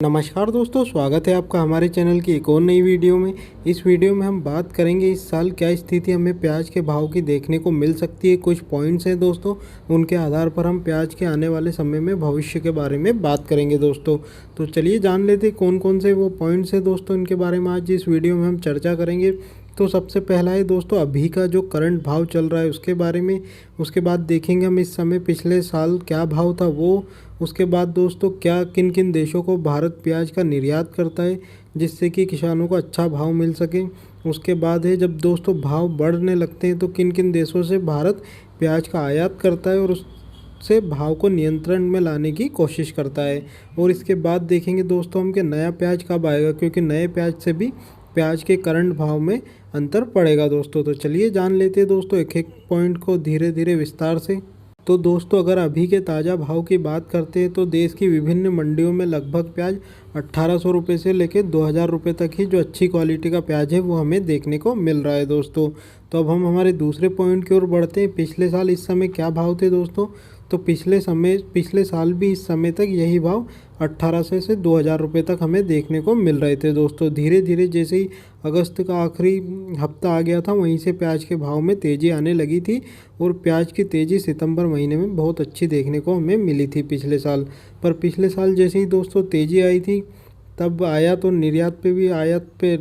नमस्कार दोस्तों, स्वागत है आपका हमारे चैनल की एक और नई वीडियो में। इस वीडियो में हम बात करेंगे इस साल क्या स्थिति हमें प्याज के भाव की देखने को मिल सकती है। कुछ पॉइंट्स हैं दोस्तों, उनके आधार पर हम प्याज के आने वाले समय में भविष्य के बारे में बात करेंगे दोस्तों। तो चलिए जान लेते हैं कौन कौन से वो पॉइंट्स हैं दोस्तों, इनके बारे में आज इस वीडियो में हम चर्चा करेंगे। तो सबसे पहला है दोस्तों अभी का जो करंट भाव चल रहा है उसके बारे में। उसके बाद देखेंगे हम इस समय पिछले साल क्या भाव था वो। उसके बाद दोस्तों क्या किन किन देशों को भारत प्याज का निर्यात करता है जिससे कि किसानों को अच्छा भाव मिल सके। उसके बाद है जब दोस्तों भाव बढ़ने लगते हैं तो किन किन देशों से भारत प्याज का आयात करता है और उससे भाव को नियंत्रण में लाने की कोशिश करता है। और इसके बाद देखेंगे दोस्तों हम कि नया प्याज कब आएगा, क्योंकि नए प्याज से भी प्याज के करंट भाव में अंतर पड़ेगा दोस्तों। तो चलिए जान लेते हैं दोस्तों एक एक पॉइंट को धीरे धीरे विस्तार से। तो दोस्तों अगर अभी के ताज़ा भाव की बात करते हैं तो देश की विभिन्न मंडियों में लगभग प्याज 1800 रुपये से लेकर 2000 रुपये तक ही जो अच्छी क्वालिटी का प्याज है वो हमें देखने को मिल रहा है दोस्तों। तो अब हम हमारे दूसरे पॉइंट की ओर बढ़ते हैं। पिछले साल इस समय क्या भाव थे दोस्तों, तो पिछले साल भी इस समय तक यही भाव 1800 से 2000 रुपये तक हमें देखने को मिल रहे थे दोस्तों। धीरे धीरे जैसे ही अगस्त का आखिरी हफ्ता आ गया था वहीं से प्याज के भाव में तेज़ी आने लगी थी और प्याज की तेज़ी सितंबर महीने में बहुत अच्छी देखने को हमें मिली थी पिछले साल। पर पिछले साल जैसे ही दोस्तों तेज़ी आई थी तब आयात और निर्यात पे भी आयात पे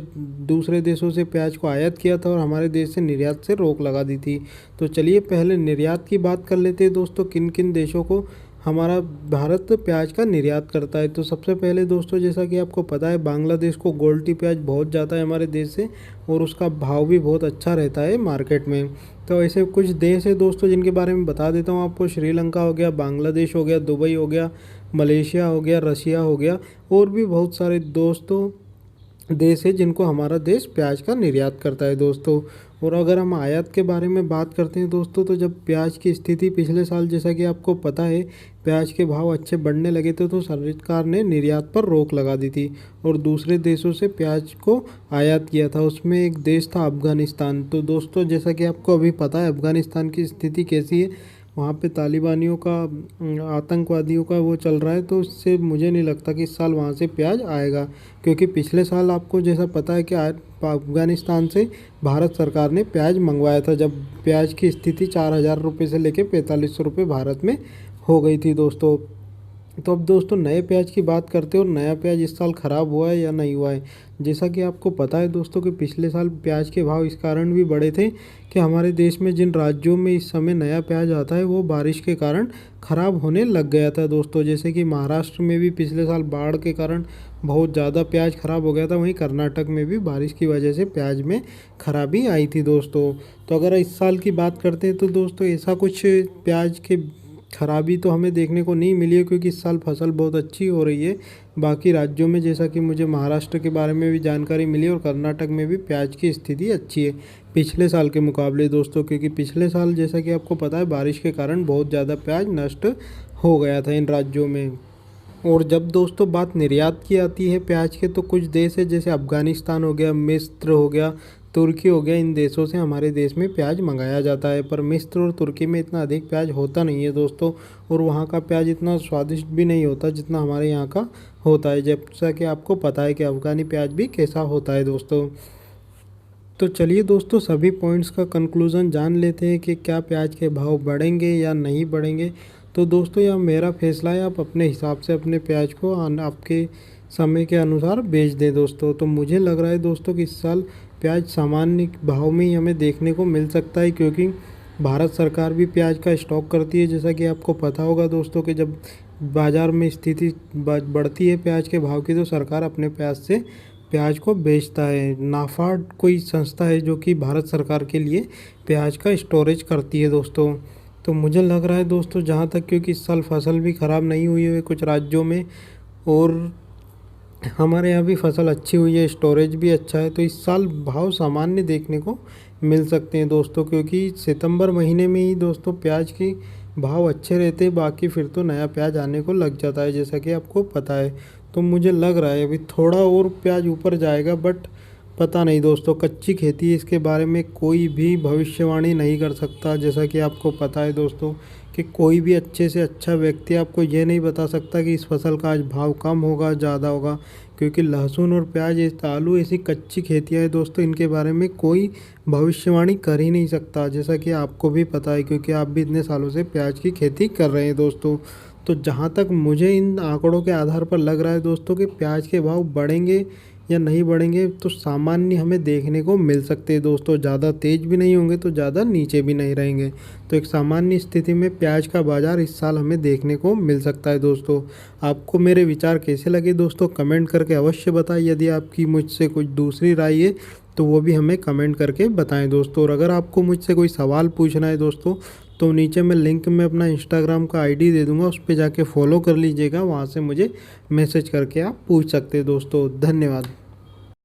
दूसरे देशों से प्याज को आयात किया था और हमारे देश से निर्यात से रोक लगा दी थी। तो चलिए पहले निर्यात की बात कर लेते हैं दोस्तों, किन किन देशों को हमारा भारत प्याज का निर्यात करता है। तो सबसे पहले दोस्तों जैसा कि आपको पता है बांग्लादेश को गोल्टी प्याज बहुत जाता है हमारे देश से और उसका भाव भी बहुत अच्छा रहता है मार्केट में। तो ऐसे कुछ देश है दोस्तों जिनके बारे में बता देता हूँ आपको। श्रीलंका हो गया, बांग्लादेश हो गया, दुबई हो गया, मलेशिया हो गया, रशिया हो गया और भी बहुत सारे दोस्तों देश है जिनको हमारा देश प्याज का निर्यात करता है दोस्तों। और अगर हम आयात के बारे में बात करते हैं दोस्तों तो जब प्याज की स्थिति पिछले साल जैसा कि आपको पता है प्याज के भाव अच्छे बढ़ने लगे थे तो सरकार ने निर्यात पर रोक लगा दी थी और दूसरे देशों से प्याज को आयात किया था। उसमें एक देश था अफ़गानिस्तान। तो दोस्तों जैसा कि आपको अभी पता है अफ़गानिस्तान की स्थिति कैसी है, वहाँ पे तालिबानियों का आतंकवादियों का वो चल रहा है। तो इससे मुझे नहीं लगता कि इस साल वहाँ से प्याज आएगा, क्योंकि पिछले साल आपको जैसा पता है कि अफ़गानिस्तान से भारत सरकार ने प्याज मंगवाया था जब प्याज की स्थिति 4000 रुपये से लेकर 4500 रुपये भारत में हो गई थी दोस्तों। तो अब दोस्तों नए प्याज की बात करते हैं और नया प्याज इस साल ख़राब हुआ है या नहीं हुआ है। जैसा कि आपको पता है दोस्तों कि पिछले साल प्याज के भाव इस कारण भी बढ़े थे कि हमारे देश में जिन राज्यों में इस समय नया प्याज आता है वो बारिश के कारण ख़राब होने लग गया था दोस्तों। जैसे कि महाराष्ट्र में भी पिछले साल बाढ़ के कारण बहुत ज़्यादा प्याज ख़राब हो गया था, वहीं कर्नाटक में भी बारिश की वजह से प्याज में खराबी आई थी दोस्तों। तो अगर इस साल की बात करते हैं तो दोस्तों ऐसा कुछ प्याज के खराबी तो हमें देखने को नहीं मिली है, क्योंकि इस साल फसल बहुत अच्छी हो रही है बाकी राज्यों में। जैसा कि मुझे महाराष्ट्र के बारे में भी जानकारी मिली और कर्नाटक में भी प्याज की स्थिति अच्छी है पिछले साल के मुकाबले दोस्तों, क्योंकि पिछले साल जैसा कि आपको पता है बारिश के कारण बहुत ज़्यादा प्याज नष्ट हो गया था इन राज्यों में। और जब दोस्तों बात निर्यात की आती है प्याज के तो कुछ देश है जैसे अफ़गानिस्तान हो गया, मिस्र हो गया, तुर्की हो गया, इन देशों से हमारे देश में प्याज मंगाया जाता है। पर मिस्र और तुर्की में इतना अधिक प्याज होता नहीं है दोस्तों और वहाँ का प्याज इतना स्वादिष्ट भी नहीं होता जितना हमारे यहाँ का होता है। जैसा कि आपको पता है कि अफ़गानी प्याज भी कैसा होता है दोस्तों। तो चलिए दोस्तों सभी पॉइंट्स का कंक्लूज़न जान लेते हैं कि क्या प्याज के भाव बढ़ेंगे या नहीं बढ़ेंगे। तो दोस्तों यह मेरा फैसला है, आप अपने हिसाब से अपने प्याज को आपके समय के अनुसार बेच दें दोस्तों। तो मुझे लग रहा है दोस्तों कि इस साल प्याज सामान्य भाव में ही हमें देखने को मिल सकता है, क्योंकि भारत सरकार भी प्याज का स्टॉक करती है। जैसा कि आपको पता होगा दोस्तों कि जब बाज़ार में स्थिति बढ़ती है प्याज के भाव की तो सरकार अपने प्याज से प्याज को बेचता है। नाफाड कोई संस्था है जो कि भारत सरकार के लिए प्याज का स्टोरेज करती है दोस्तों। तो मुझे लग रहा है दोस्तों जहाँ तक, क्योंकि इस साल फसल भी ख़राब नहीं हुई है कुछ राज्यों में और हमारे यहाँ भी फसल अच्छी हुई है, स्टोरेज भी अच्छा है, तो इस साल भाव सामान्य देखने को मिल सकते हैं दोस्तों। क्योंकि सितंबर महीने में ही दोस्तों प्याज की भाव अच्छे रहते हैं, बाकी फिर तो नया प्याज आने को लग जाता है जैसा कि आपको पता है। तो मुझे लग रहा है अभी थोड़ा और प्याज ऊपर जाएगा, बट पता नहीं दोस्तों, कच्ची खेती है, इसके बारे में कोई भी भविष्यवाणी नहीं कर सकता। जैसा कि आपको पता है दोस्तों कि कि कोई भी अच्छे से अच्छा व्यक्ति आपको ये नहीं बता सकता कि इस फसल का आज भाव कम होगा ज़्यादा होगा, क्योंकि लहसुन और प्याज, आलू ऐसी कच्ची खेतियाँ हैं दोस्तों, इनके बारे में कोई भविष्यवाणी कर ही नहीं सकता। जैसा कि आपको भी पता है, क्योंकि आप भी इतने सालों से प्याज की खेती कर रहे हैं दोस्तों। तो जहाँ तक मुझे इन आंकड़ों के आधार पर लग रहा है दोस्तों कि प्याज के भाव बढ़ेंगे या नहीं बढ़ेंगे, तो सामान्य हमें देखने को मिल सकते हैं दोस्तों। ज़्यादा तेज़ भी नहीं होंगे तो ज़्यादा नीचे भी नहीं रहेंगे। तो एक सामान्य स्थिति में प्याज का बाज़ार इस साल हमें देखने को मिल सकता है दोस्तों। आपको मेरे विचार कैसे लगे दोस्तों, कमेंट करके अवश्य बताएं। यदि आपकी मुझसे कुछ दूसरी राय है तो वो भी हमें कमेंट करके बताएं दोस्तों। और अगर आपको मुझसे कोई सवाल पूछना है दोस्तों, तो नीचे मैं लिंक में अपना इंस्टाग्राम का आईडी दे दूंगा, उस पर जाके फॉलो कर लीजिएगा। वहाँ से मुझे मैसेज करके आप पूछ सकते हैं दोस्तों। धन्यवाद।